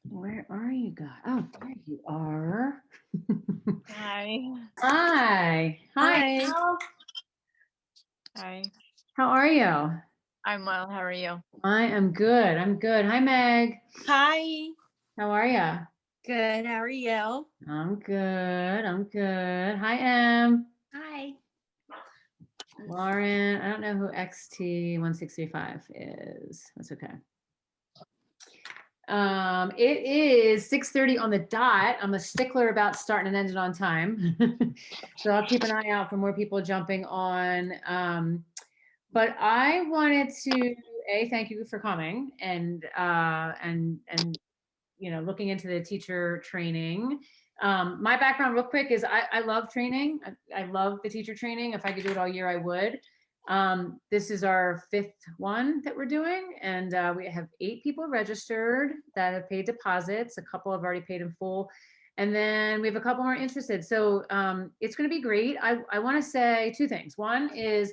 Where are you guys? Oh, there you are. Hi. Hi. Hi. Hi. Al. Hi. How are you? I'm well. How are you? I am good. I'm good. Hi, Meg. Hi. How are you? Good. How are you? I'm good. I'm good. Hi, Em. Hi. Lauren. I don't know who XT1635 is. That's okay. It is 6:30 on the dot. I'm a stickler about starting and ending on time. So I'll keep an eye out for more people jumping on. But I wanted to thank you for coming and looking into the teacher training. My background real quick is I love training. I love the teacher training. If I could do it all year, I would. This is our 5th one that we're doing, and we have 8 people registered that have paid deposits. A couple have already paid in full, and then we have a couple more interested. So it's going to be great. I want to say 2 things. One is,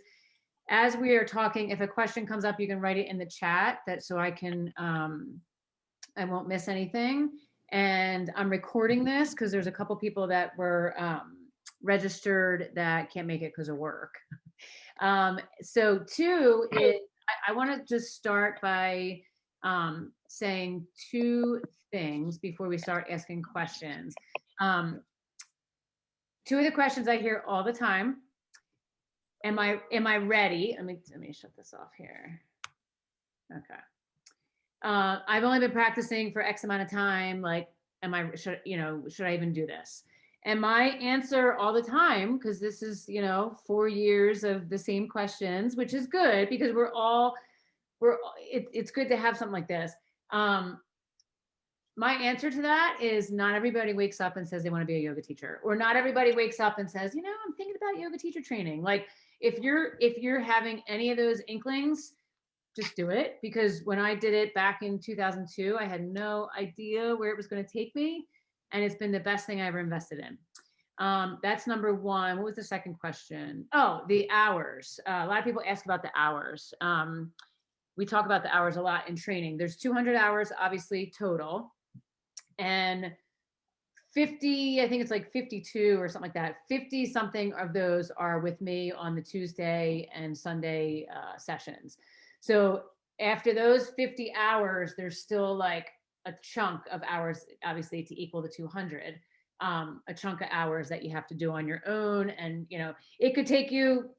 as we are talking, if a question comes up, you can write it in the chat so I can I won't miss anything. And I'm recording this because there's a couple people that were registered that can't make it because of work. So 2 is I want to just start by saying 2 things before we start asking questions. 2 of the questions I hear all the time. Am I ready? Let me shut this off here. Okay. I've only been practicing for X amount of time. Like, should I even do this? And my answer all the time, because this is, 4 years of the same questions, which is good because it's good to have something like this. My answer to that is not everybody wakes up and says they want to be a yoga teacher, or not everybody wakes up and says, I'm thinking about yoga teacher training. Like, if you're having any of those inklings, just do it. Because when I did it back in 2002, I had no idea where it was going to take me. And it's been the best thing I ever invested in. That's number 1. What was the second question? Oh, the hours. A lot of people ask about the hours. We talk about the hours a lot in training. There's 200 hours, obviously, total. And 50, I think it's like 52 or something like that. 50 something of those are with me on the Tuesday and Sunday sessions. So after those 50 hours, there's still like a chunk of hours, obviously, to equal the 200. A chunk of hours that you have to do on your own. And, it could take you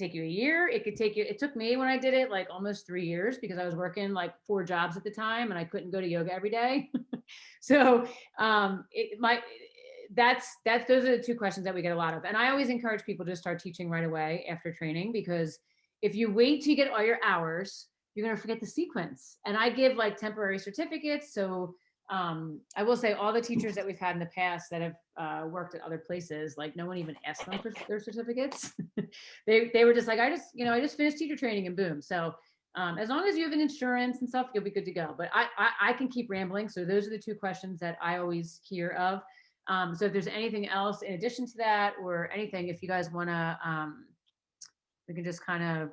a year. It took me, when I did it, like almost 3 years, because I was working like 4 jobs at the time and I couldn't go to yoga every day. So those are the 2 questions that we get a lot of. And I always encourage people to start teaching right away after training, because if you wait till you get all your hours, you're going to forget the sequence. And I give like temporary certificates. So I will say, all the teachers that we've had in the past that have worked at other places, like, no one even asked them for their certificates. They were just like, I just finished teacher training, and boom. So as long as you have an insurance and stuff, you'll be good to go. But I can keep rambling. So those are the 2 questions that I always hear of. So if there's anything else in addition to that, or anything, if you guys want to, we can just kind of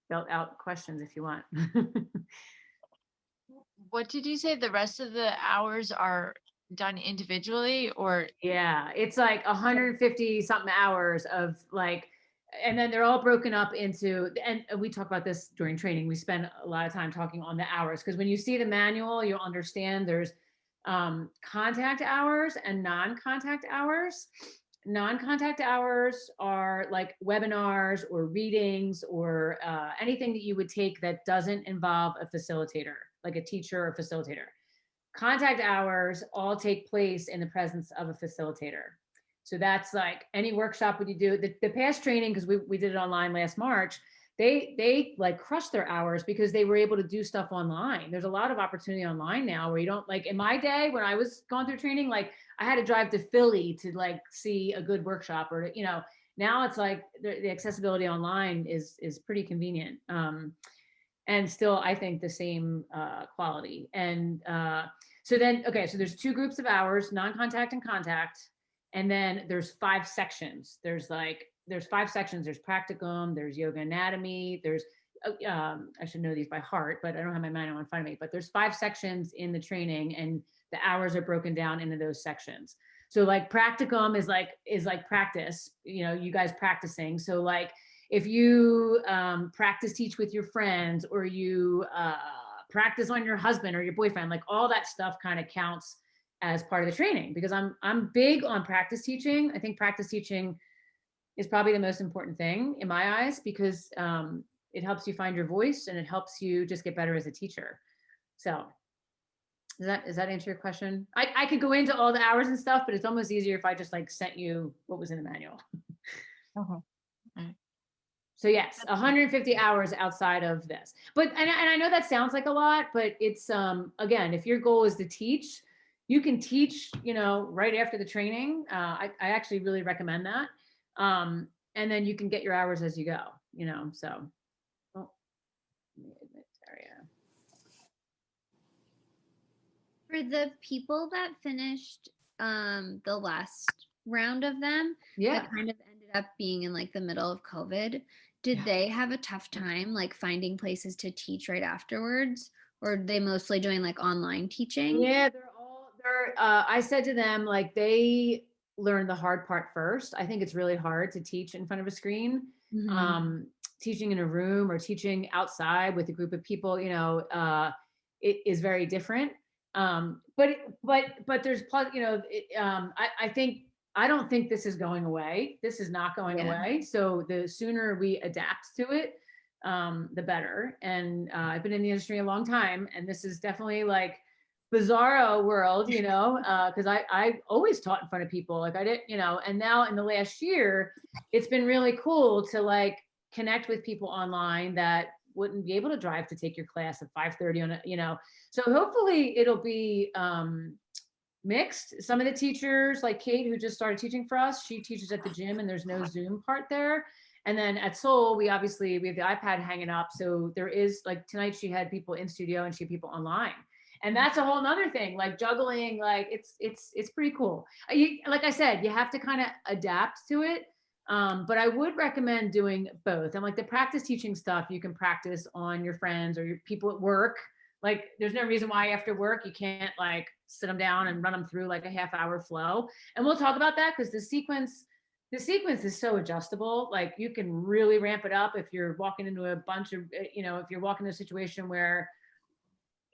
belt out questions if you want. What did you say? The rest of the hours are done individually, or? Yeah, it's like 150 something hours of like, and then they're all broken up into, and we talk about this during training. We spend a lot of time talking on the hours, because when you see the manual, you'll understand there's contact hours and non-contact hours. Non-contact hours are like webinars or readings, or anything that you would take that doesn't involve a facilitator, like a teacher or facilitator. Contact hours all take place in the presence of a facilitator. So that's like any workshop when you do the past training, because we did it online last March. They like crushed their hours because they were able to do stuff online. There's a lot of opportunity online now where you don't, like in my day when I was going through training, like I had to drive to Philly to like see a good workshop, or now it's like the accessibility online is pretty convenient. And still, I think, the same quality. And so there's 2 groups of hours: non-contact and contact. And then there's 5 sections. There's 5 sections. There's practicum, there's yoga anatomy, there's I should know these by heart, but I don't have my manual in front of me, but there's 5 sections in the training and the hours are broken down into those sections. So like practicum is like practice, you know, you guys practicing. So like if you practice teach with your friends, or you practice on your husband or your boyfriend, like all that stuff kind of counts as part of the training, because I'm big on practice teaching. I think practice teaching is probably the most important thing in my eyes, because it helps you find your voice and it helps you just get better as a teacher. So does that answer your question? I could go into all the hours and stuff, but it's almost easier if I just like sent you what was in the manual. So yes, 150 hours outside of this. But and I know that sounds like a lot, but it's again, if your goal is to teach, you can teach, you know, right after the training. I actually really recommend that. And then you can get your hours as you go, you know. So oh, let me admit Daria. For the people that finished the last round of them, Yeah. that kind of ended up being in like the middle of COVID, did they have a tough time like finding places to teach right afterwards? Or are they mostly doing like online teaching? Yeah, I said to them, like, they learn the hard part first. I think it's really hard to teach in front of a screen. Teaching in a room or teaching outside with a group of people, you know, it is very different. But there's plus, you know, I don't think this is going away. This is not going away. So the sooner we adapt to it, the better. And I've been in the industry a long time, and this is definitely like bizarro world, you know, because I always taught in front of people, like I didn't, you know, and now in the last year, it's been really cool to like connect with people online that wouldn't be able to drive to take your class at 5:30 on a, you know, so hopefully it'll be mixed. Some of the teachers, like Kate, who just started teaching for us, she teaches at the gym and there's no Zoom part there. And then at Soul, we have the iPad hanging up. So there is, like tonight she had people in studio and she had people online. And that's a whole nother thing, like juggling, like it's pretty cool. Like I said, you have to kind of adapt to it. But I would recommend doing both. And like the practice teaching stuff, you can practice on your friends or your people at work. Like there's no reason why after work you can't like sit them down and run them through like a half-hour flow. And we'll talk about that, because the sequence is so adjustable. Like you can really ramp it up if you're walking into a bunch of, you know, if you're walking into a situation where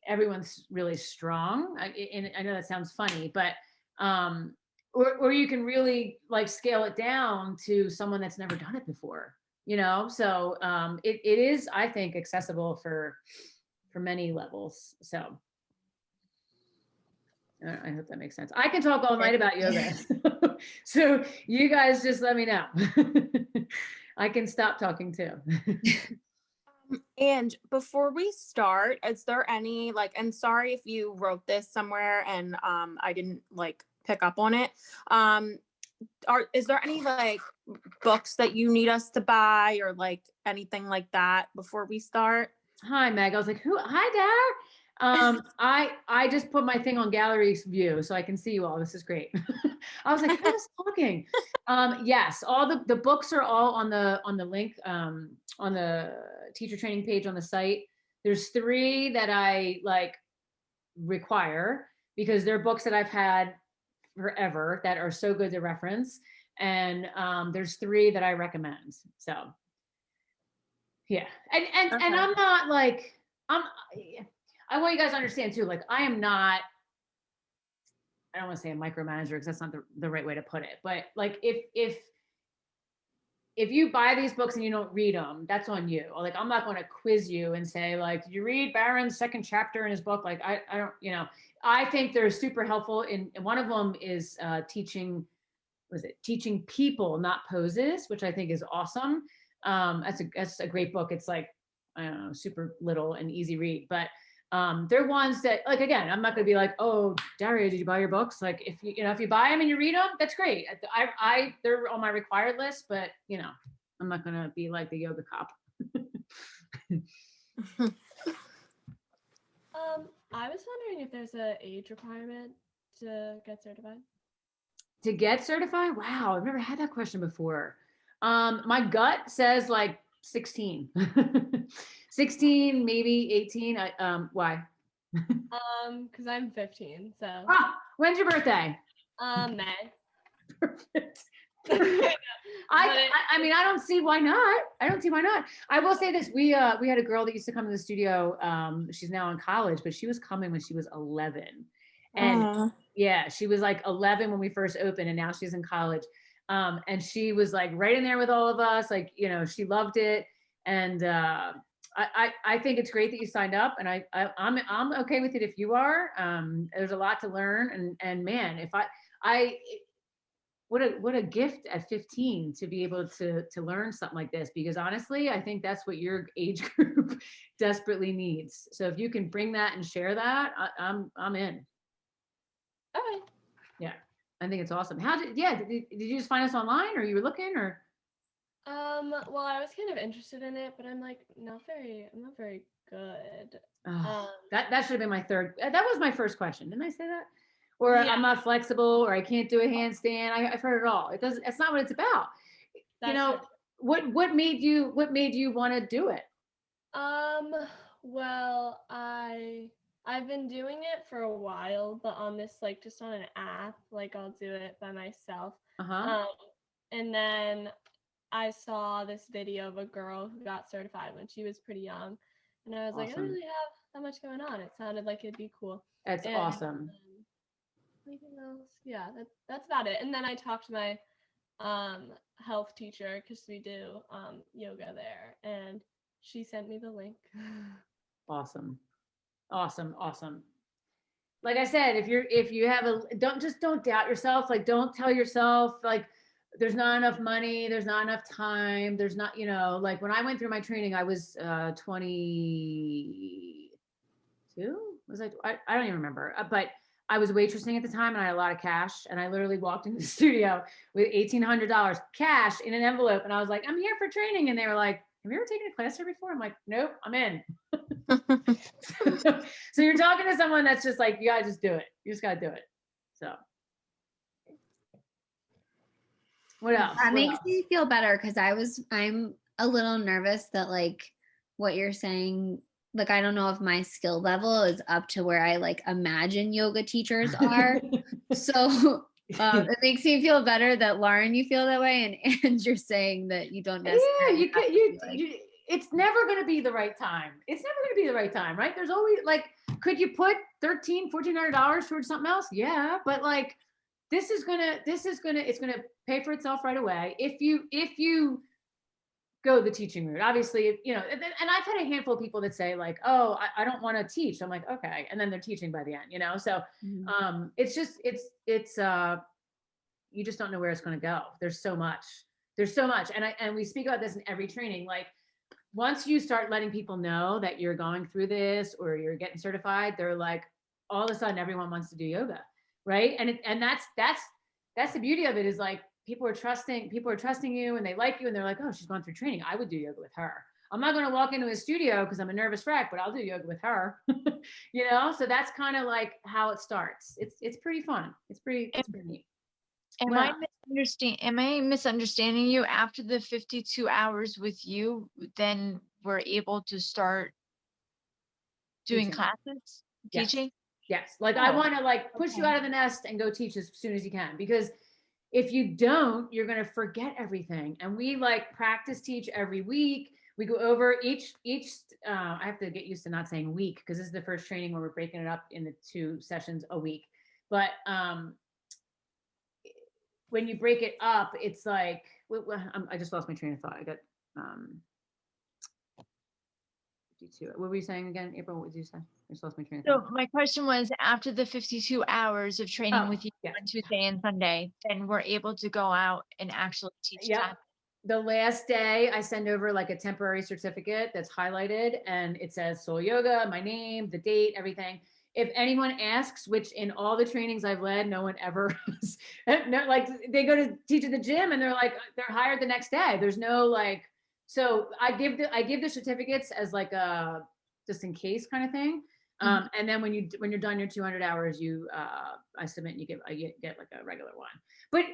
everyone's really strong. And I know that sounds funny, but or you can really like scale it down to someone that's never done it before, you know. So it is, I think, accessible for many levels. So I hope that makes sense. I can talk all night about yoga. So you guys just let me know. I can stop talking too. And before we start, is there any like, and sorry if you wrote this somewhere and I didn't like pick up on it. Is there any like books that you need us to buy or like anything like that before we start? Hi, Meg. I was like, hi, Dad. I just put my thing on gallery view so I can see you all. This is great. I was like, who's talking? Yes, all the books are all on the link, on the teacher training page on the site. There's 3 that I like require, because they're books that I've had forever that are so good to reference. And there's 3 that I recommend. So yeah. And I'm not like, I want you guys to understand too, like I am not, I don't want to say a micromanager because that's not the right way to put it. But like if you buy these books and you don't read them, that's on you. Or like I'm not going to quiz you and say like, did you read Barron's second chapter in his book? Like I don't, you know, I think they're super helpful. And one of them is teaching people, not poses, which I think is awesome. That's a great book. It's like, I don't know, super little and easy read, but they're ones that, like, again, I'm not going to be like, oh, Daria, did you buy your books? Like if you buy them and you read them, that's great. They're on my required list, but you know, I'm not going to be like the yoga cop. I was wondering if there's an age requirement to get certified. To get certified? Wow, I've never had that question before. My gut says like 16. 16, maybe 18. Why? Because I'm 15, so When's your birthday? May. Perfect. But I mean, I don't see why not. I will say this: we had a girl that used to come to the studio. She's now in college, but she was coming when she was 11, and yeah, she was like 11 when we first opened, and now she's in college. And she was like right in there with all of us. Like, you know, she loved it, and I think it's great that you signed up, and I'm okay with it if you are. There's a lot to learn, and man, if I what a gift at 15 to be able to learn something like this, because honestly, I think that's what your age group desperately needs. So if you can bring that and share that, I'm in. okay. Yeah, I think it's awesome. Did you just find us online, or you were looking, or? Well, I was kind of interested in it, but I'm like I'm not very good. That should have been my third. That was my first question. Didn't I say that? Or Yeah. I'm not flexible, or I can't do a handstand. I've heard it all. It doesn't. It's not what it's about. That's You know, what made you want to do it? Well, I've been doing it for a while, but on this like just on an app, like I'll do it by myself. And then I saw this video of a girl who got certified when she was pretty young, and I was like, I don't really have that much going on. It sounded like it'd be cool. That's awesome. Anything else? Yeah, that's about it. And then I talked to my health teacher because we do yoga there, and she sent me the link. Awesome. Like I said, if you have don't doubt yourself. Like, don't tell yourself like there's not enough money, there's not enough time, there's not, you know, like when I went through my training, I was 22. Was I don't even remember, but I was waitressing at the time, and I had a lot of cash, and I literally walked into the studio with $1,800 cash in an envelope, and I was like, I'm here for training, and they were like, have you ever taken a class here before? I'm like, nope, I'm in. So you're talking to someone that's just like, you gotta just do it. You just gotta do it. So what else? That makes me feel better, because I'm a little nervous that like what you're saying, like I don't know if my skill level is up to where I like imagine yoga teachers are. So it makes me feel better that Lauren, you feel that way, and you're saying that you don't necessarily. Yeah, it's never going to be the right time. It's never going to be the right time, right? There's always like, could you put $1,400 towards something else? Yeah, but like, it's gonna pay for itself right away if you go the teaching route. Obviously, you know, and I've had a handful of people that say like, oh, I don't want to teach. I'm like, okay, and then they're teaching by the end, you know. So it's just you just don't know where it's going to go. There's so much, and we speak about this in every training. Like, once you start letting people know that you're going through this or you're getting certified, they're like, all of a sudden everyone wants to do yoga, right? And that's the beauty of it, is like people are trusting you, and they like you, and they're like, oh, she's gone through training, I would do yoga with her. I'm not going to walk into a studio because I'm a nervous wreck, but I'll do yoga with her. You know, so that's kind of like how it starts. It's pretty fun. It's pretty neat. Am I misunderstanding you? After the 52 hours with you, then we're able to start doing classes, teaching? Yes. Like, I want to like push you out of the nest and go teach as soon as you can, because if you don't, you're going to forget everything. And we like practice teach every week. We go over each I have to get used to not saying week, because this is the first training where we're breaking it up into 2 sessions a week. But when you break it up, it's like, I just lost my train of thought. I got 52. What were you saying again, April? What did you say? I just lost my train of thought. So my question was, after the 52 hours of training with you on Tuesday and Sunday, then we're able to go out and actually teach classes. The last day I send over like a temporary certificate that's highlighted, and it says Soul Yoga, my name, the date, everything. If anyone asks, which in all the trainings I've led, no one ever, like they go to teach at the gym and they're like, they're hired the next day. There's no like, so I give the certificates as like a, just in case kind of thing. And then when you're done your 200 hours, you I submit and you get like a regular one. But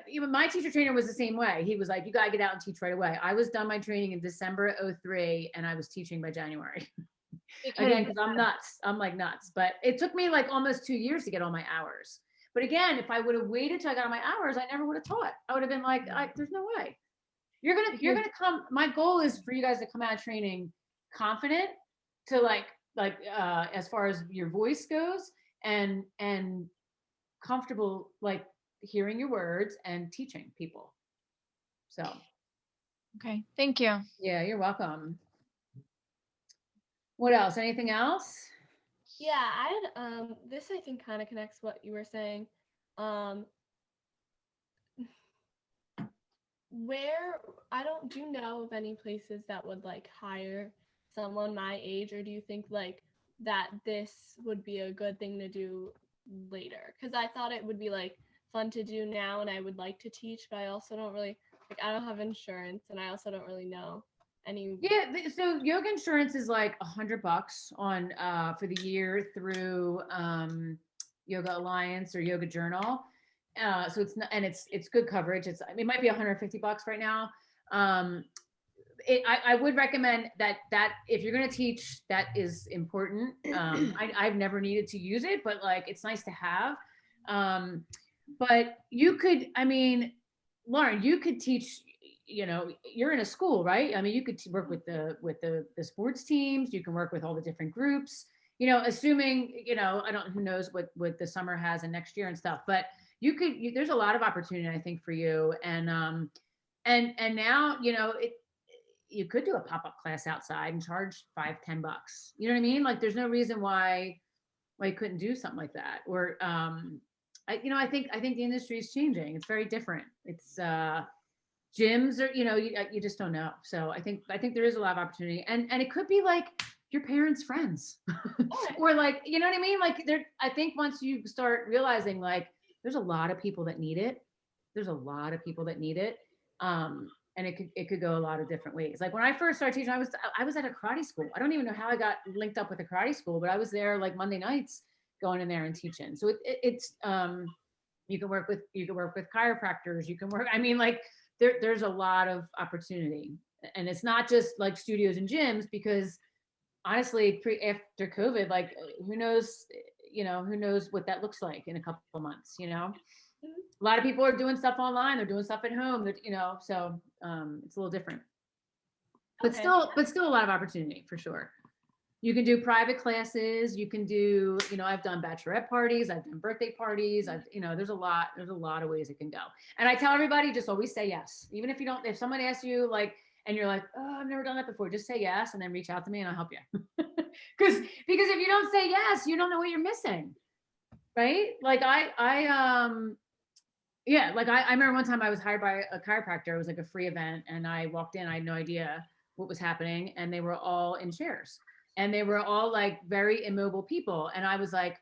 even my teacher trainer was the same way. He was like, you gotta get out and teach right away. I was done my training in December 03 and I was teaching by January. Again, because I'm nuts. I'm like nuts. But it took me like almost 2 years to get all my hours. But again, if I would have waited till I got all my hours, I never would have taught. I would have been like, there's no way. You're gonna come. My goal is for you guys to come out of training confident, to like as far as your voice goes, and comfortable like hearing your words and teaching people. So Okay, thank you. Yeah, you're welcome. What else? Anything else? Yeah, I had this I think kind of connects what you were saying. Where do you know of any places that would like hire someone my age, or do you think like that this would be a good thing to do later? Because I thought it would be like fun to do now and I would like to teach, but I also don't really like, I don't have insurance and I also don't really know any. Yeah, so yoga insurance is like $100 on for the year through Yoga Alliance or Yoga Journal. So it's not, and it's good coverage. It might be $150 right now. I would recommend that if you're going to teach, that is important. I've never needed to use it, but like it's nice to have. But you could, I mean, Lauren, you could teach. You know, you're in a school, right? I mean, you could work with the sports teams. You can work with all the different groups. You know, assuming, you know, who knows what the summer has and next year and stuff. But there's a lot of opportunity, I think, for you. And now, you know, you could do a pop-up class outside and charge $5-10. You know what I mean? Like, there's no reason why you couldn't do something like that. Or, I think the industry is changing. It's very different. It's gyms are, you know, you just don't know. So I think there is a lot of opportunity, and it could be like your parents' friends, or like, you know what I mean? Like I think once you start realizing like there's a lot of people that need it. And it could go a lot of different ways. Like when I first started teaching, I was at a karate school. I don't even know how I got linked up with a karate school, but I was there like Monday nights going in there and teaching. So it's you can work with chiropractors. You can work. I mean, like there's a lot of opportunity, and it's not just like studios and gyms, because honestly, after COVID, like who knows what that looks like in a couple of months. You know, a lot of people are doing stuff online. They're doing stuff at home. That, you know, so it's a little different, but still a lot of opportunity for sure. You can do private classes. You can do, you know, I've done bachelorette parties. I've done birthday parties. There's a lot of ways it can go. And I tell everybody, just always say yes. Even if someone asks you like, and you're like, oh, I've never done that before, just say yes. And then reach out to me and I'll help you. Because if you don't say yes, you don't know what you're missing. Right. Like I remember one time I was hired by a chiropractor. It was like a free event. And I walked in, I had no idea what was happening. And they were all in chairs. And they were all like very immobile people. And I was like,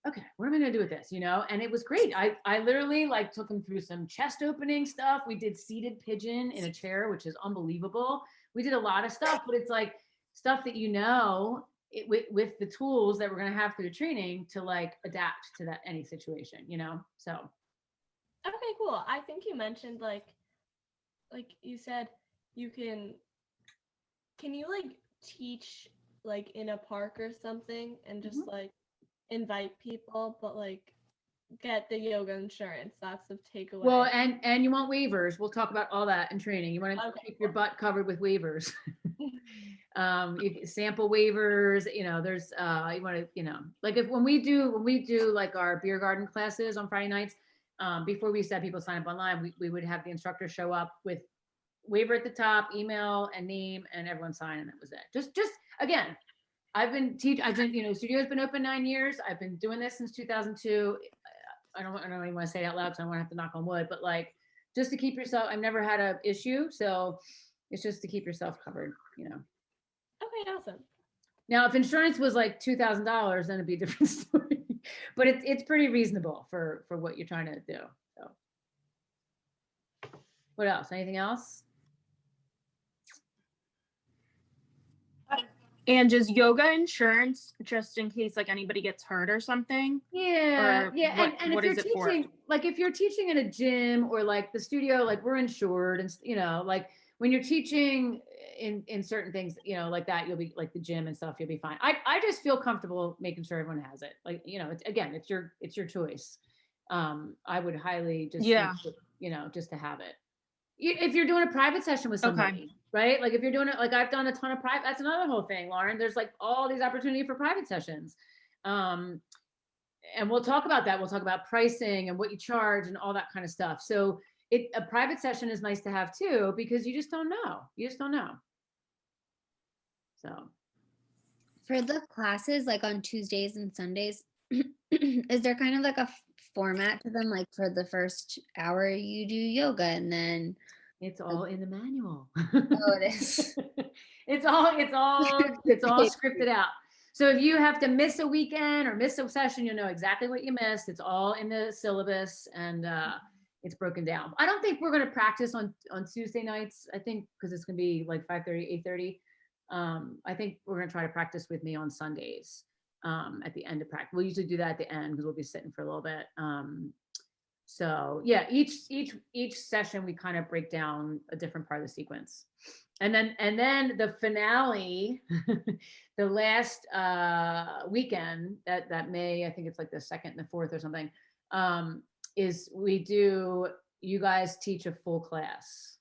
okay, what am I going to do with this? You know? And it was great. I literally like took them through some chest opening stuff. We did seated pigeon in a chair, which is unbelievable. We did a lot of stuff, but it's like stuff that, with the tools that we're going to have through the training to like adapt to that, any situation, you know? So. Okay, cool. I think you mentioned like you said you can you like teach like in a park or something and just like invite people, but like get the yoga insurance. That's the takeaway. Well, and you want waivers. We'll talk about all that in training. You want to keep your butt covered with waivers. You sample waivers, you know, there's you want to, you know, like when we do like our beer garden classes on Friday nights, before we used to have people sign up online, we would have the instructor show up with waiver at the top, email and name, and everyone sign, and that was it. Just again, I've been, you know, studio's been open 9 years. I've been doing this since 2002. I don't even want to say it out loud, so I want to have to knock on wood, but like, just to keep yourself, I've never had an issue. So it's just to keep yourself covered, you know? Okay, awesome. Now, if insurance was like $2,000, then it'd be a different story, but it's pretty reasonable for what you're trying to do. So what else? Anything else? And just yoga insurance, just in case like anybody gets hurt or something? Yeah, Or yeah, and what if you're is it for? teaching, like if you're teaching in a gym or like the studio, like we're insured, and like when you're teaching in certain things, like that, you'll be like the gym and stuff, you'll be fine. I just feel comfortable making sure everyone has it. Like, it's again, it's your choice. I would highly just make sure, just to have it. If you're doing a private session with somebody, right? Like if you're doing it, like I've done a ton of private, that's another whole thing, Lauren. There's like all these opportunities for private sessions. And we'll talk about that. We'll talk about pricing and what you charge and all that kind of stuff. So a private session is nice to have too, because you just don't know. You just don't know. So for the classes, like on Tuesdays and Sundays, is there kind of like a format to them? Like for the first hour you do yoga and then it's all in the manual. Oh, it is. It's all scripted out. So if you have to miss a weekend or miss a session, you'll know exactly what you missed. It's all in the syllabus, and it's broken down. I don't think we're going to practice on Tuesday nights. I think because it's going to be like 5:30, 8:30. I think we're going to try to practice with me on Sundays at the end of practice. We'll usually do that at the end because we'll be sitting for a little bit. So yeah, each session we kind of break down a different part of the sequence. And then the finale, the last weekend that May, I think it's like the 2nd and the 4th or something, is you guys teach a full class.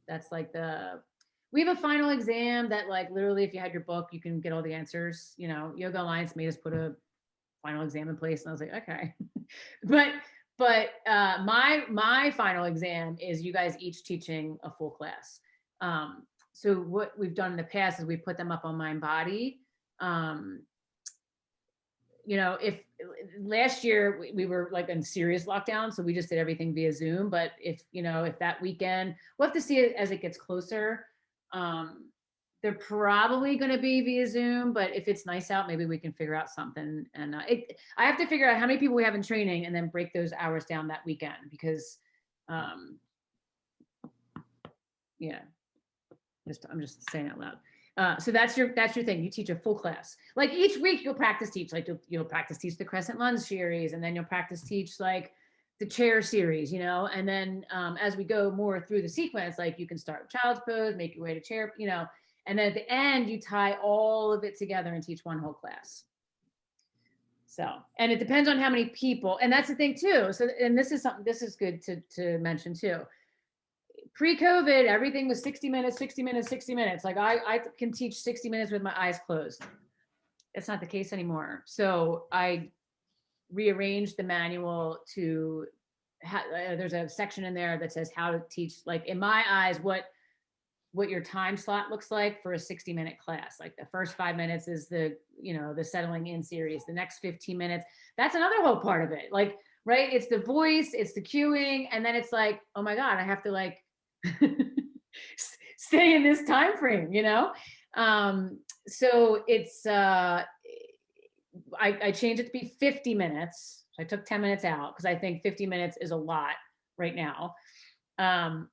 That's like we have a final exam that like literally if you had your book, you can get all the answers. Yoga Alliance made us put a final exam in place, and I was like, okay. but my final exam is you guys each teaching a full class. So what we've done in the past is we put them up on Mind Body. If last year we were like in serious lockdown, so we just did everything via Zoom. But if that weekend, we'll have to see it as it gets closer. They're probably going to be via Zoom, but if it's nice out, maybe we can figure out something. And I have to figure out how many people we have in training and then break those hours down that weekend because, I'm just saying out loud. So that's your thing. You teach a full class. Like each week you'll practice teach, like you'll practice teach the crescent lunge series, and then you'll practice teach like the chair series, and then as we go more through the sequence, like you can start with child's pose, make your way to chair, and then at the end you tie all of it together and teach one whole class. So, and it depends on how many people, and that's the thing too. So, and this is good to mention too. Pre-COVID, everything was 60 minutes, 60 minutes, 60 minutes. Like I can teach 60 minutes with my eyes closed. It's not the case anymore. So I rearranged the manual to there's a section in there that says how to teach, like in my eyes, what your time slot looks like for a 60-minute class. Like the first 5 minutes is the settling in series. The next 15 minutes, that's another whole part of it. Like, right. It's the voice, it's the cueing. And then it's like, oh my God, I have to like stay in this time frame, so it's, I changed it to be 50 minutes. So I took 10 minutes out because I think 50 minutes is a lot right now. And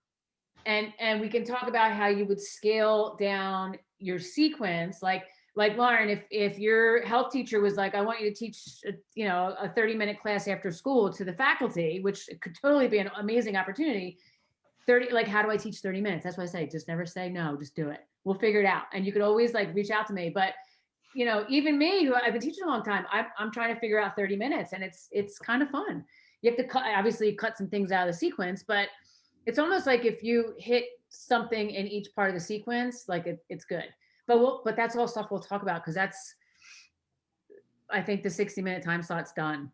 we can talk about how you would scale down your sequence. Like Lauren, if your health teacher was like, I want you to teach, a 30-minute class after school to the faculty, which could totally be an amazing opportunity. How do I teach 30 minutes? That's why I say, just never say no, just do it. We'll figure it out. And you could always like reach out to me, but even me, who I've been teaching a long time, I'm trying to figure out 30 minutes, and it's kind of fun. You have to obviously cut some things out of the sequence, but it's almost like if you hit something in each part of the sequence, like it's good. But that's all stuff we'll talk about, because I think the 60-minute time slot's done.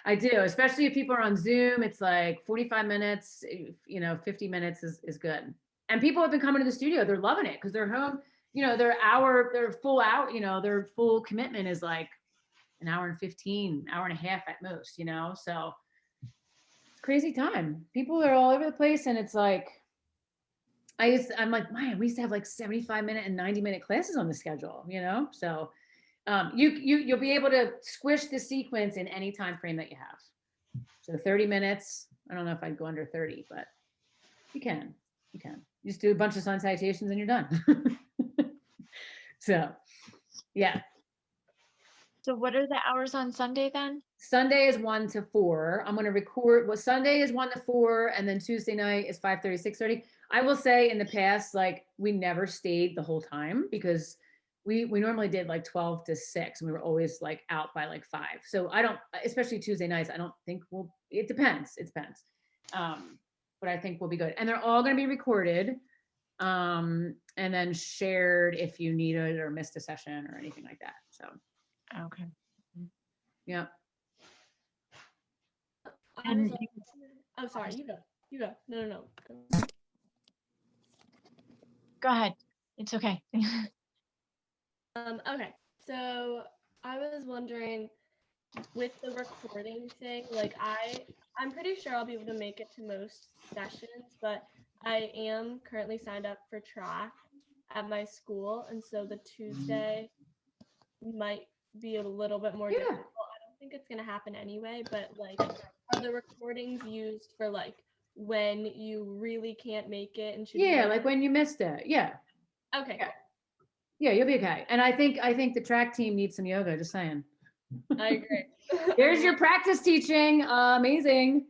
I do, especially if people are on Zoom. It's like 45 minutes, 50 minutes is good. And people have been coming to the studio. They're loving it because they're home. Their full hour, their full commitment is like an hour and 15, hour and a half at most, so it's crazy time. People are all over the place, and it's like, I'm like, man, we used to have like 75-minute and 90-minute classes on the schedule, so you'll be able to squish the sequence in any time frame that you have. So 30 minutes, I don't know if I'd go under 30, but you can. You just do a bunch of sun salutations and you're done. So, yeah. So what are the hours on Sunday then? Sunday is 1 to 4. I'm going to record. Well, Sunday is 1 to 4, and then Tuesday night is 5:30, 6:30. I will say in the past, like we never stayed the whole time because we normally did like 12 to 6, and we were always like out by like 5. So I don't, especially Tuesday nights, I don't think we'll. It depends. It depends. But I think we'll be good, and they're all going to be recorded, and then shared if you need it or missed a session or anything like that. So. Okay. Yeah. Oh, sorry. You go. You go. No. Go ahead. It's okay. Okay. So I was wondering, with the recording thing, like I'm pretty sure I'll be able to make it to most sessions, but I am currently signed up for track at my school, and so the Tuesday might be a little bit more difficult. I don't think it's gonna happen anyway, but like, are the recordings used for like when you really can't make it and should Yeah, like when you missed it. Yeah. Okay. Yeah. Yeah, you'll be okay. And I think the track team needs some yoga, just saying. I agree. There's your practice teaching. Amazing.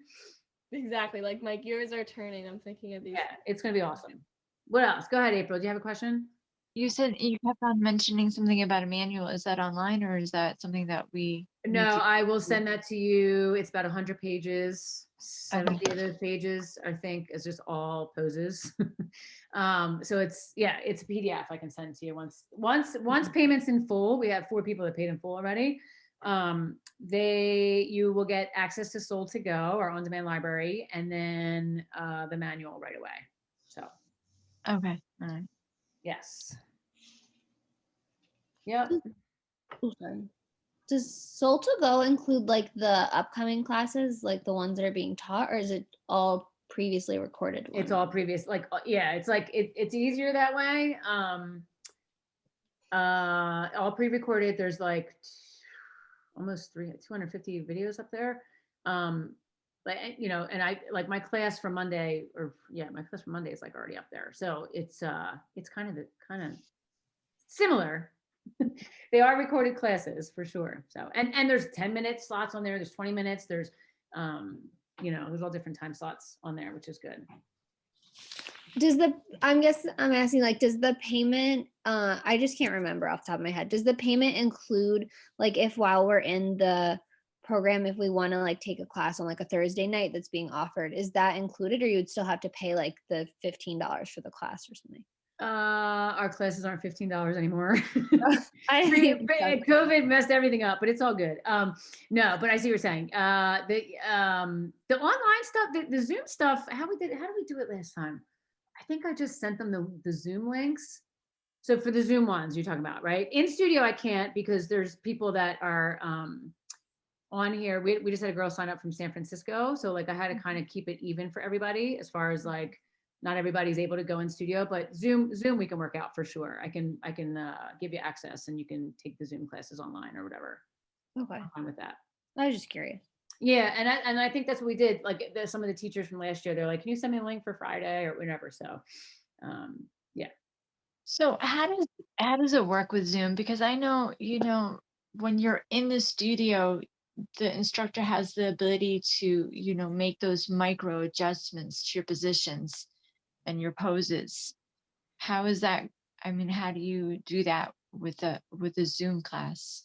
Exactly. Like my gears are turning. I'm thinking of these. Yeah, it's gonna be awesome. What else? Go ahead, April. Do you have a question? You said you kept on mentioning something about a manual. Is that online or is that something that we No, I will send that to you. It's about 100 pages. 70 of those pages, I think, is just all poses. So it's a PDF I can send to you once payments in full. We have 4 people that paid in full already. You will get access to Soul to Go, our on-demand library, and then the manual right away. So okay. All right. yes. Yep. Oh, sorry. Does Soul to Go include like the upcoming classes, like the ones that are being taught, or is it all previously recorded ones? It's all previous, like it's like it's easier that way. All pre-recorded. There's like almost 250 videos up there. Like and I like my class from Monday, my class from Monday is like already up there. So it's kind of similar. They are recorded classes for sure. So and there's 10-minute slots on there. There's 20 minutes. There's there's all different time slots on there, which is good. I'm asking, like, does the payment, I just can't remember off the top of my head. Does the payment include, like, if while we're in the program, if we want to like take a class on like a Thursday night that's being offered, is that included, or you would still have to pay like the $15 for the class or something? Our classes aren't $15 anymore. COVID COVID messed everything up, but it's all good. No, but I see what you're saying. The online stuff, the Zoom stuff, how did we do it last time? I think I just sent them the Zoom links. So for the Zoom ones you're talking about, right? In studio, I can't because there's people that are on here. We just had a girl sign up from San Francisco. So like I had to kind of keep it even for everybody as far as like, not everybody's able to go in studio, but Zoom we can work out for sure. I can give you access and you can take the Zoom classes online or whatever. Okay. I'm fine with that. I was just curious. Yeah, and I think that's what we did. Like some of the teachers from last year, they're like, "Can you send me a link for Friday or whatever?" So, yeah. So how does it work with Zoom? Because I know, when you're in the studio, the instructor has the ability to, make those micro adjustments to your positions and your poses. How is that? I mean, how do you do that with a Zoom class?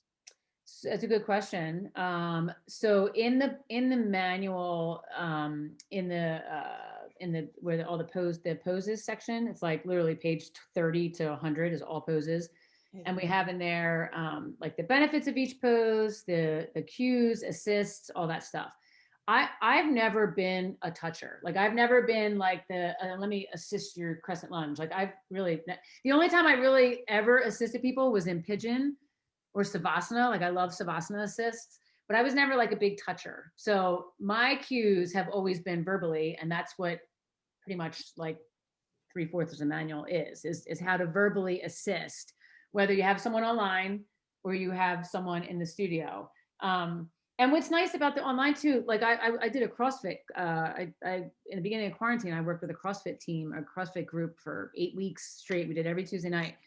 That's a good question. So in the manual, in the where all the poses section, it's like literally page 30 to 100 is all poses. And we have in there like the benefits of each pose, the cues, assists, all that stuff. I've never been a toucher. Like I've never been like let me assist your crescent lunge. Like the only time I really ever assisted people was in pigeon or Savasana. Like I love Savasana assists, but I was never like a big toucher. So my cues have always been verbally, and that's what pretty much like 3/4 of the manual is how to verbally assist, whether you have someone online or you have someone in the studio. And what's nice about the online too, like I did a CrossFit. I in the beginning of quarantine, I worked with a CrossFit team, a CrossFit group for 8 weeks straight. We did every Tuesday night.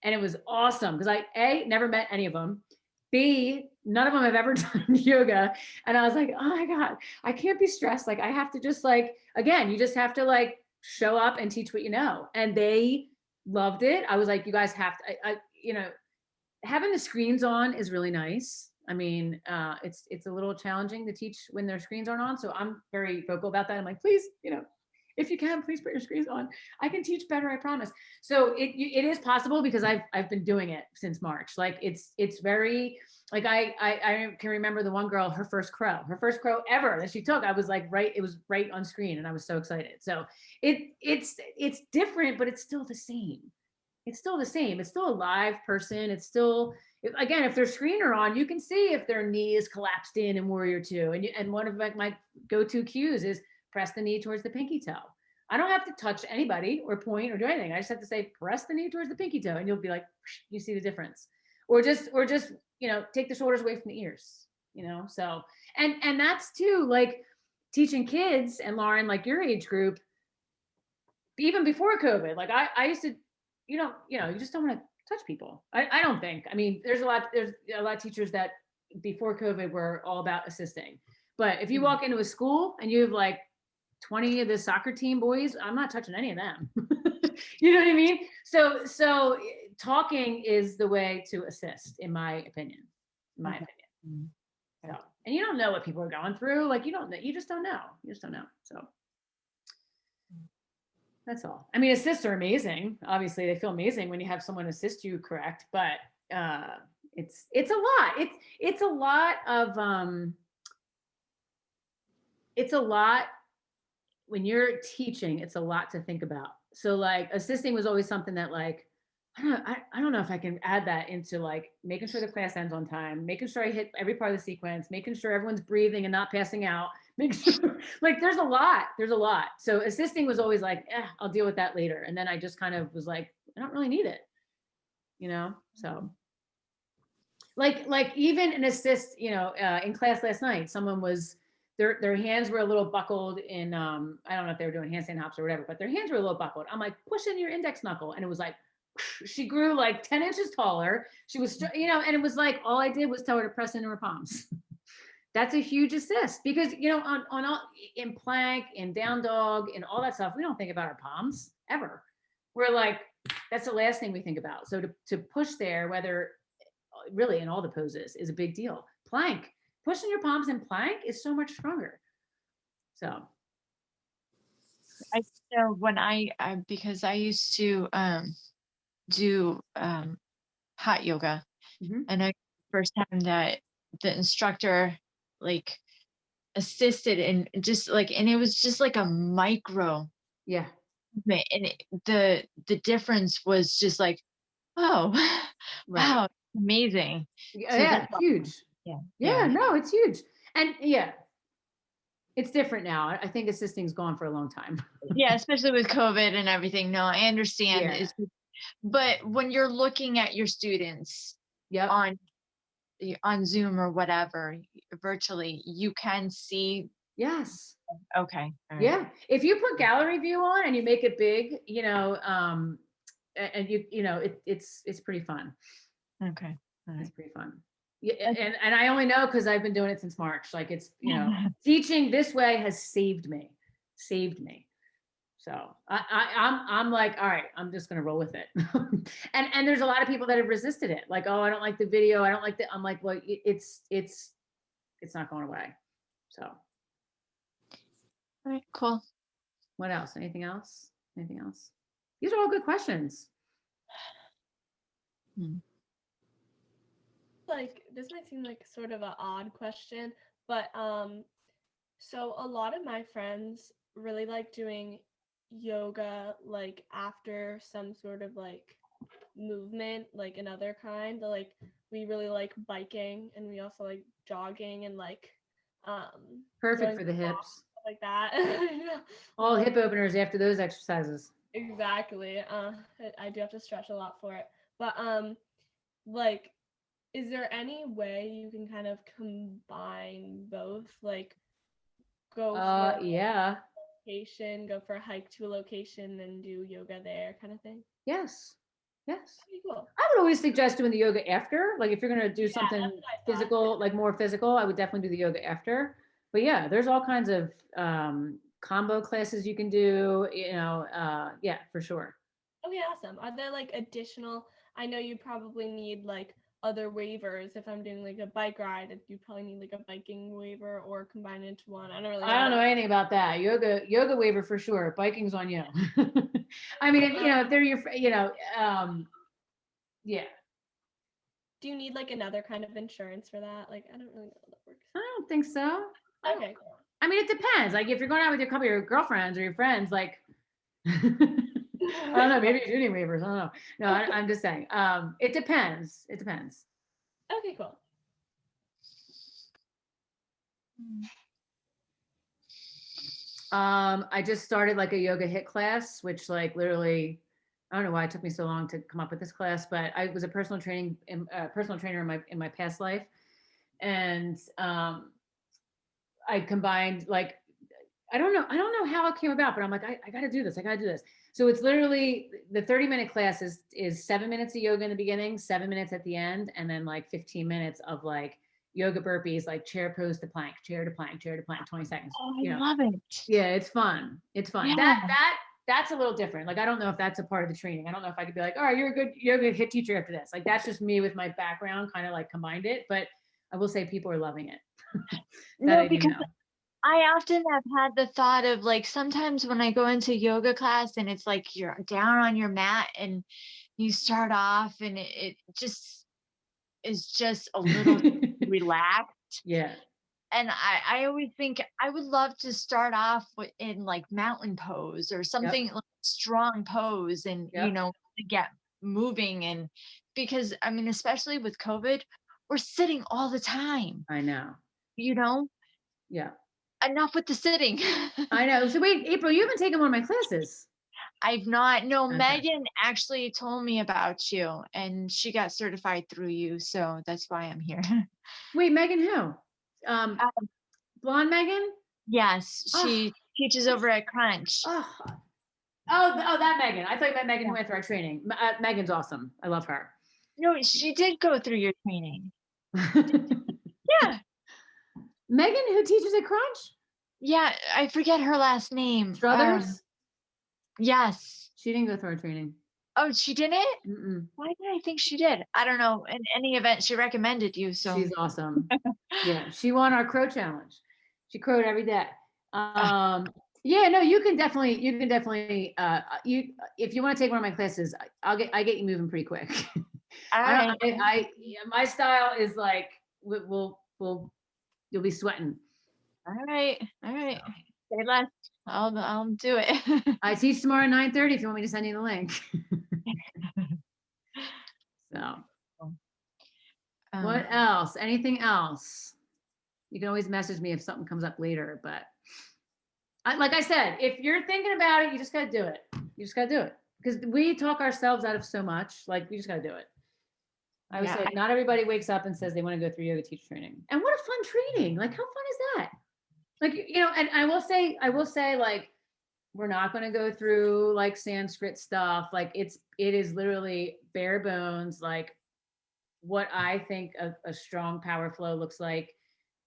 And it was awesome because I, A, never met any of them. B, none of them have ever done yoga. And I was like, oh my God, I can't be stressed. Like I have to just like, again, you just have to like show up and teach what you know. And they loved it. I was like, you guys have to, you know, having the screens on is really nice. I mean, it's a little challenging to teach when their screens aren't on. So I'm very vocal about that. I'm like, please, you know, if you can, please put your screens on. I can teach better, I promise. So it is possible because I've been doing it since March. Like it's very, like I can remember the one girl, her first crow ever that she took. I was like, it was right on screen, and I was so excited. So it's different, but it's still the same. It's still the same. It's still a live person. It's still, again, if their screener on, you can see if their knee is collapsed in Warrior Two. And one of my go-to cues is press the knee towards the pinky toe. I don't have to touch anybody or point or do anything. I just have to say, press the knee towards the pinky toe, and you'll be like, you see the difference. Or just, you know, take the shoulders away from the ears, you know? So, and that's too, like teaching kids, and Lauren, like your age group, even before COVID, like I used to, you just don't want to touch people. I don't think. I mean, there's a lot of teachers that before COVID were all about assisting. But if you walk into a school and you have like 20 of the soccer team boys, I'm not touching any of them. You know what I mean? So talking is the way to assist, in my opinion. So, and you don't know what people are going through. Like you just don't know. So that's all. I mean, assists are amazing. Obviously, they feel amazing when you have someone assist you correct, but it's a lot. It's a lot of it's a lot when you're teaching. It's a lot to think about. So like assisting was always something that like I don't know if I can add that into like making sure the class ends on time, making sure I hit every part of the sequence, making sure everyone's breathing and not passing out. Make sure, like there's a lot. So assisting was always like, I'll deal with that later. And then I just kind of was like, I don't really need it, you know? So like even an assist, you know, in class last night, someone was, their hands were a little buckled in, I don't know if they were doing handstand hops or whatever, but their hands were a little buckled. I'm like, push in your index knuckle. And it was like, she grew like 10 inches taller. She was, you know, and it was like, all I did was tell her to press into her palms. That's a huge assist because, you know, on all, in plank, in down dog, and all that stuff, we don't think about our palms ever. We're like, that's the last thing we think about. So to push there, whether really in all the poses, is a big deal. Plank, pushing your palms in plank is so much stronger. So. I know when because I used to do hot yoga, and I first time that the instructor like assisted and just like, and it was just like a micro movement, and the difference was just like, oh, wow, amazing. Yeah, so huge. Yeah, no, it's huge. And it's different now. I think assisting's gone for a long time. Yeah, especially with COVID and everything. No, I understand. But when you're looking at your students on Zoom or whatever, virtually, you can see. Yes. Okay. Right. Yeah. If you put gallery view on and you make it big, you know, and you know, it's pretty fun. Okay. It's pretty fun. Yeah. And I only know because I've been doing it since March. Like it's, you know, teaching this way has saved me. So I'm like, all right, I'm just gonna roll with it. and there's a lot of people that have resisted it. Like, oh, I don't like the video. I don't like the. I'm like, well, it's not going away. So. All right, cool. What else? Anything else? These are all good questions. Like this might seem like sort of an odd question, but so a lot of my friends really like doing yoga like after some sort of like movement, like another kind. Like we really like biking, and we also like jogging and like perfect for the hips, like that. All hip openers after those exercises. Exactly. I do have to stretch a lot for it, but like, is there any way you can kind of combine both, like go for location, go for a hike to a location and do yoga there kind of thing? Yes. Yes. Pretty cool. I would always suggest doing the yoga after. Like if you're going to do that's something what I thought. physical, like more physical, I would definitely do the yoga after. But yeah, there's all kinds of combo classes you can do, yeah, for sure. Okay, awesome. Are there like additional, I know you probably need like other waivers if I'm doing like a bike ride, you probably need like a biking waiver or combine it into one. I don't know anything about that. Yoga waiver for sure. Biking's on you. I mean, if they're your, yeah. Do you need like another kind of insurance for that? Like, I don't really know how that works. I don't think so. Okay, cool. I mean, it depends. Like if you're going out with a couple of your girlfriends or your friends, like, I don't know, maybe you're doing waivers. I don't know. No, I'm just saying. It depends. It depends. Okay, cool. I just started like a yoga HIIT class, which like literally, I don't know why it took me so long to come up with this class, but I was a personal trainer in my past life, and I combined like I don't know how it came about, but I'm like I got to do this. I got to do this. So it's literally the 30-minute class is 7 minutes of yoga in the beginning, 7 minutes at the end, and then like 15 minutes of like yoga burpees, like chair pose to plank, chair to plank, chair to plank, 20 seconds. Oh, I love it. Yeah, it's fun. It's fun. Yeah. That's a little different. Like, I don't know if that's a part of the training. I don't know if I could be like, all right, you're a good HIIT teacher after this. Like, that's just me with my background, kind of like combined it. But I will say people are loving it. No, because I often have had the thought of like, sometimes when I go into yoga class and it's like you're down on your mat and you start off and it just is just a little relaxed. Yeah. And I always think I would love to start off in like mountain pose or something like strong pose and, get moving. And because, I mean, especially with COVID, we're sitting all the time. I know. Yeah. Enough with the sitting. I know. So wait, April, you haven't taken one of my classes. I've not. No, Okay. Megan actually told me about you and she got certified through you. So that's why I'm here. Wait, Megan who? Blonde Megan? Yes. She teaches over at Crunch. Oh, that Megan. I thought you meant Megan who went through our training. Megan's awesome. I love her. No, she did go through your training. Yeah. Megan who teaches at Crunch? Yeah, I forget her last name. Struthers? Yes. She didn't go through our training. Oh, she didn't? Mm-mm. Why did I think she did? I don't know. In any event, she recommended you. So she's awesome. Yeah, she won our crow challenge. She crowed every day. Yeah, no, you can definitely if you want to take one of my classes, I get you moving pretty quick. All right. My style is like you'll be sweating. All right. Say less. I'll do it. I teach tomorrow at 9:30 if you want me to send you the link. So what else? Anything else? You can always message me if something comes up later, but like I said, if you're thinking about it, you just got to do it. You just got to do it because we talk ourselves out of so much. Like we just got to do it. I would say not everybody wakes up and says they want to go through yoga teacher training. And what a fun training. Like how fun is that? Like, and I will say like, we're not going to go through like Sanskrit stuff. Like it is literally bare bones. Like what I think a strong power flow looks like,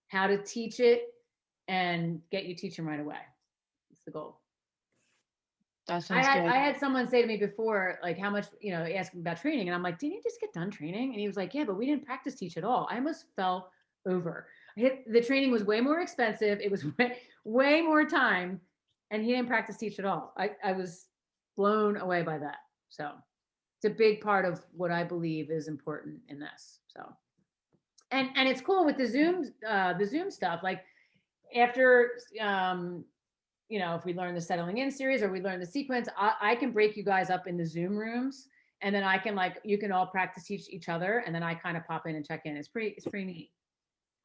how to teach it and get you teaching right away. That's the goal. That sounds good. I had someone say to me before, like how much, asking about training. And I'm like, didn't you just get done training? And he was like, yeah, but we didn't practice teach at all. I almost fell over. The training was way more expensive. It was way more time. And he didn't practice teach at all. I was blown away by that. So it's a big part of what I believe is important in this. So, and it's cool with the Zoom stuff. Like after, if we learn the settling in series or we learn the sequence, I can break you guys up in the Zoom rooms, and then I can you can all practice teach each other, and then I kind of pop in and check in. It's pretty neat.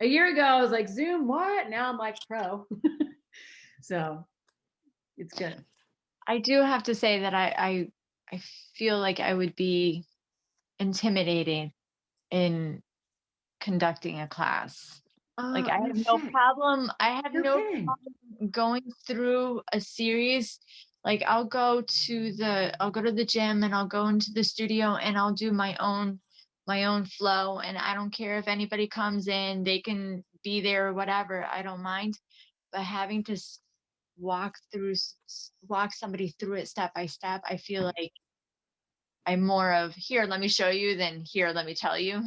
A year ago, I was like, Zoom, what? Now I'm like pro. So it's good. I do have to say that I feel like I would be intimidated in conducting a class. Like I have no problem. I have no problem going through a series like I'll go to the gym and I'll go into the studio and I'll do my own flow, and I don't care if anybody comes in, they can be there or whatever, I don't mind. But having to walk somebody through it step by step, I feel like I'm more of, here, let me show you, than here, let me tell you.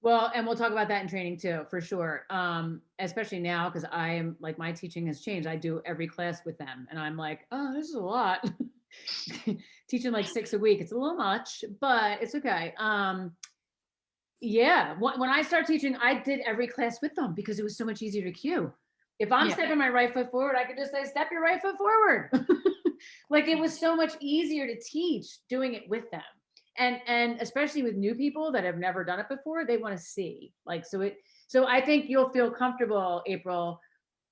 Well, and we'll talk about that in training too, for sure. Especially now, because I am like, my teaching has changed. I do every class with them and I'm like, oh, this is a lot. Teaching like 6 a week. It's a little much, but it's okay. Yeah. When I started teaching, I did every class with them because it was so much easier to cue. If I'm stepping my right foot forward, I could just say, step your right foot forward. Like, it was so much easier to teach doing it with them. And especially with new people that have never done it before, they want to see, like, so I think you'll feel comfortable, April,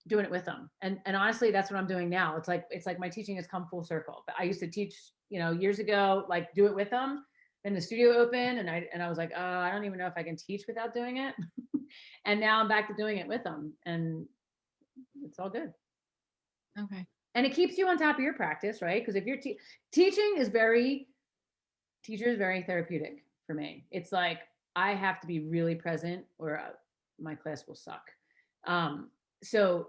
doing it with them. And honestly, that's what I'm doing now. It's like my teaching has come full circle. But I used to teach, years ago, like, do it with them. Then the studio opened and I was like, oh, I don't even know if I can teach without doing it. And now I'm back to doing it with them, and it's all good. Okay. And it keeps you on top of your practice, right? Because if you're teaching is very therapeutic for me. It's like, I have to be really present or my class will suck. So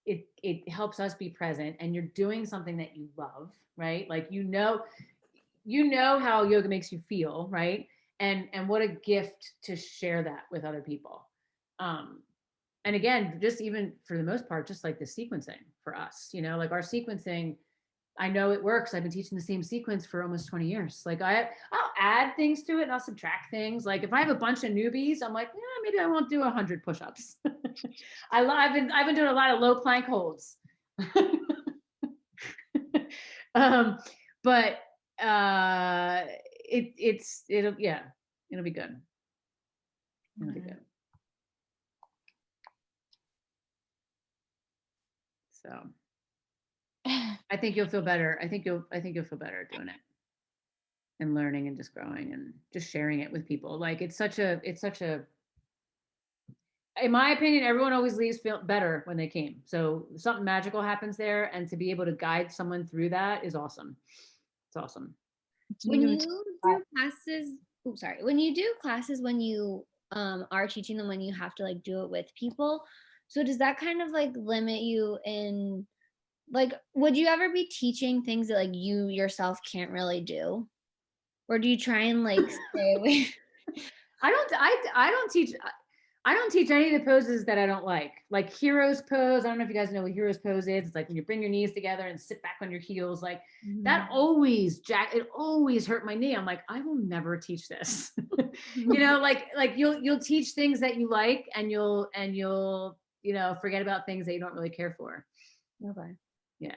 it helps us be present, and you're doing something that you love, right? Like, you know how yoga makes you feel, right? And what a gift to share that with other people. And again, just even for the most part, just like the sequencing for us, like our sequencing, I know it works. I've been teaching the same sequence for almost 20 years. Like, I'll add things to it and I'll subtract things. Like, if I have a bunch of newbies, I'm like, maybe I won't do 100 push-ups. I've been doing a lot of low plank holds. But it'll be good. It'll be good. So I think you'll feel better. I think you'll feel better doing it and learning and just growing and just sharing it with people. Like, it's such a, in my opinion, everyone always leaves feel better when they came. So something magical happens there, and to be able to guide someone through that is awesome. It's awesome. When you do classes, when you do classes, when you are teaching them, when you have to like do it with people, so does that kind of like limit you in, like, would you ever be teaching things that like you yourself can't really do, or do you try and like stay away? I don't teach any of the poses that I don't like hero's pose. I don't know if you guys know what hero's pose is. It's like when you bring your knees together and sit back on your heels, like that always it always hurt my knee. I'm like, I will never teach this. Like you'll teach things that you like, and you'll forget about things that you don't really care for. Okay. Yeah.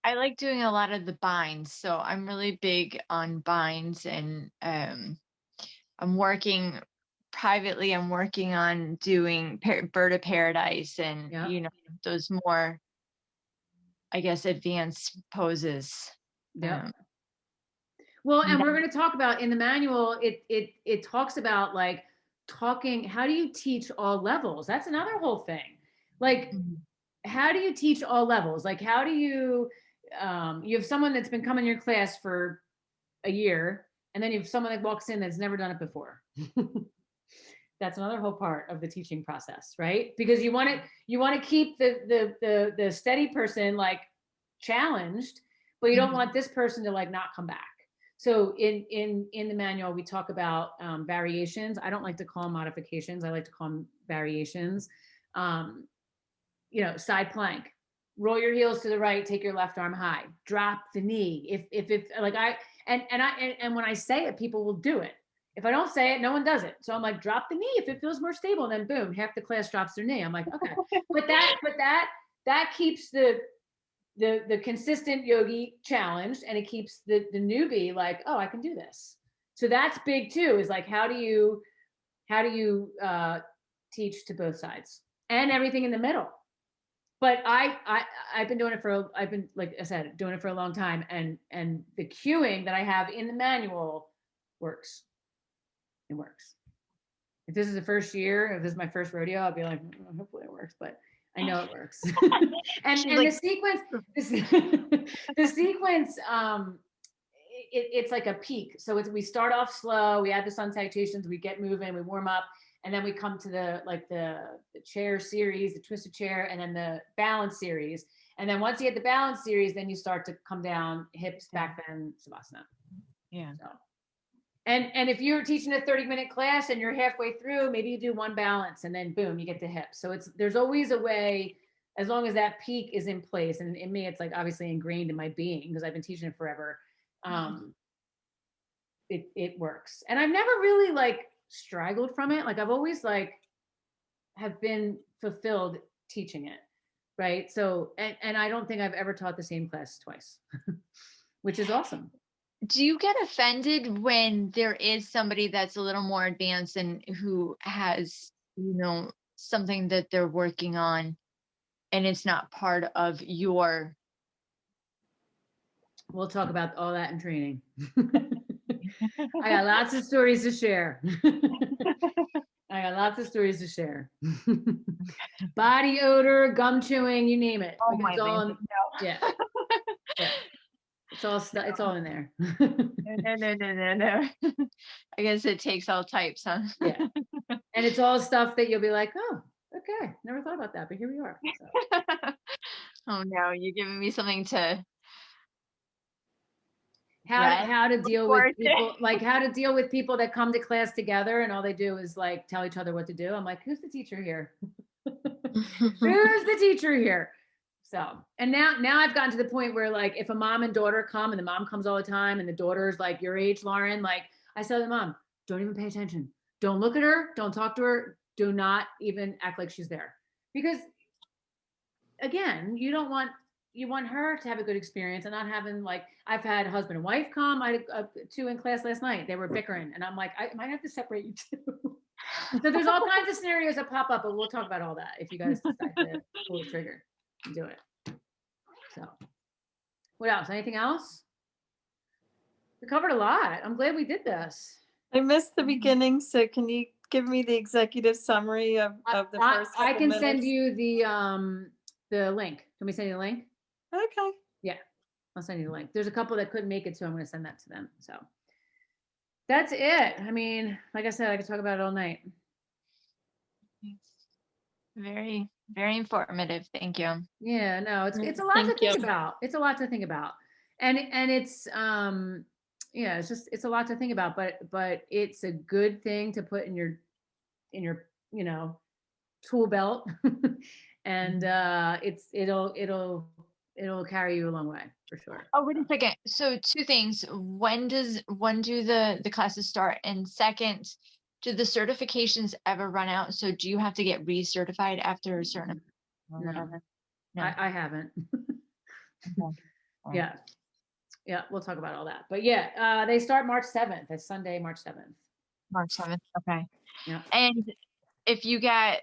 I like doing a lot of the binds, so I'm really big on binds, and I'm working on doing Bird of Paradise and those more, I guess, advanced poses. Yeah. Well, and we're going to talk about in the manual, it talks about like talking, how do you teach all levels? That's another whole thing. Like, how do you teach all levels? Like, how do you have someone that's been coming to your class for a year, and then you have someone that walks in that's never done it before. That's another whole part of the teaching process, right? Because you want to keep the steady person like challenged, but you don't want this person to like not come back. So in the manual, we talk about variations. I don't like to call them modifications. I like to call them variations. Side plank, roll your heels to the right, take your left arm high, drop the knee. If like and when I say it, people will do it. If I don't say it, no one does it. So I'm like, drop the knee if it feels more stable. And then boom, half the class drops their knee. I'm like, okay. But that keeps the consistent yogi challenged, and it keeps the newbie like, oh, I can do this. So that's big too, is like, how do you teach to both sides and everything in the middle? But I've been doing it like I said, doing it for a long time, and the cueing that I have in the manual works. It works. If this is the first year, if this is my first rodeo, I'll be like, hopefully it works. But I know it works. and She's and like- the sequence, the sequence, it's like a peak. So we start off slow. We add the sun salutations. We get moving. We warm up, and then we come to the chair series, the twisted chair, and then the balance series. And then once you get the balance series, then you start to come down, hips, back bend, savasana. Yeah. So. And if you're teaching a 30-minute class and you're halfway through, maybe you do one balance and then boom, you get to hips. So there's always a way, as long as that peak is in place. And in me, it's like obviously ingrained in my being because I've been teaching it forever. It works. And I've never really like straggled from it. Like I've always like have been fulfilled teaching it. Right. So, and I don't think I've ever taught the same class twice, which is awesome. Do you get offended when there is somebody that's a little more advanced and who has, something that they're working on and it's not part of your? We'll talk about all that in training. I got lots of stories to share. Body odor, gum chewing, you name it. Oh my It's all goodness, yeah. It's all in there. No. I guess it takes all types, huh? Yeah. And it's all stuff that you'll be like, oh, okay, never thought about that, but here we are. So. Oh no, you're giving me something to how to deal with people, like how to deal with people that come to class together and all they do is like tell each other what to do. I'm like, who's the teacher here? Who's the teacher here? So, and now I've gotten to the point where like, if a mom and daughter come and the mom comes all the time and the daughter's like your age, Lauren, like I tell the mom, don't even pay attention. Don't look at her. Don't talk to her. Do not even act like she's there. Because again, you want her to have a good experience and not having like, I've had husband and wife come. I had two in class last night. They were bickering and I'm like, I might have to separate you two. So there's all kinds of scenarios that pop up, but we'll talk about all that if you guys decide to pull the trigger and do it. So what else? Anything else? We covered a lot. I'm glad we did this. I missed the beginning, so can you give me the executive summary of the first I couple can minutes? send you the link. Can we send you the link? Okay. Yeah, I'll send you the link. There's a couple that couldn't make it, so I'm going to send that to them. So that's it. I mean, like I said, I could talk about it all night. Very, very informative. Thank you. Yeah, no, it's a lot to think about. It's a lot to think about. And it's yeah, it's a lot to think about, but it's a good thing to put in your tool belt. And it'll carry you a long way for sure. Oh, wait a second. So two things. When do the classes start? And second, do the certifications ever run out? So do you have to get recertified after a certain No. No. I haven't. Okay. Yeah, we'll talk about all that. But yeah, they start March 7th. It's Sunday, March 7th. March 7th. Okay. Yeah. And if you get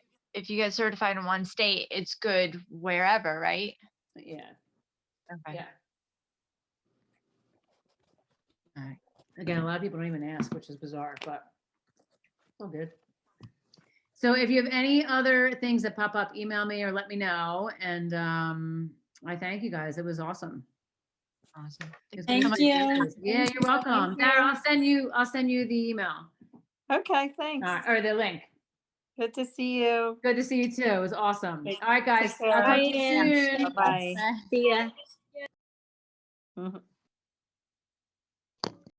certified in one state, it's good wherever, right? Yeah. Okay. Yeah. All right. Again, a lot of people don't even ask, which is bizarre, but it's all good. So if you have any other things that pop up, email me or let me know. And I thank you guys. It was awesome. Awesome. Thank you. Yeah, you're welcome. Dara, I'll send you the email. Okay, thanks. Or the link. Good to see you. Good to see you too. It was awesome. All right, guys. Take care. I'll talk to you soon. Bye-bye. See ya. Mhm.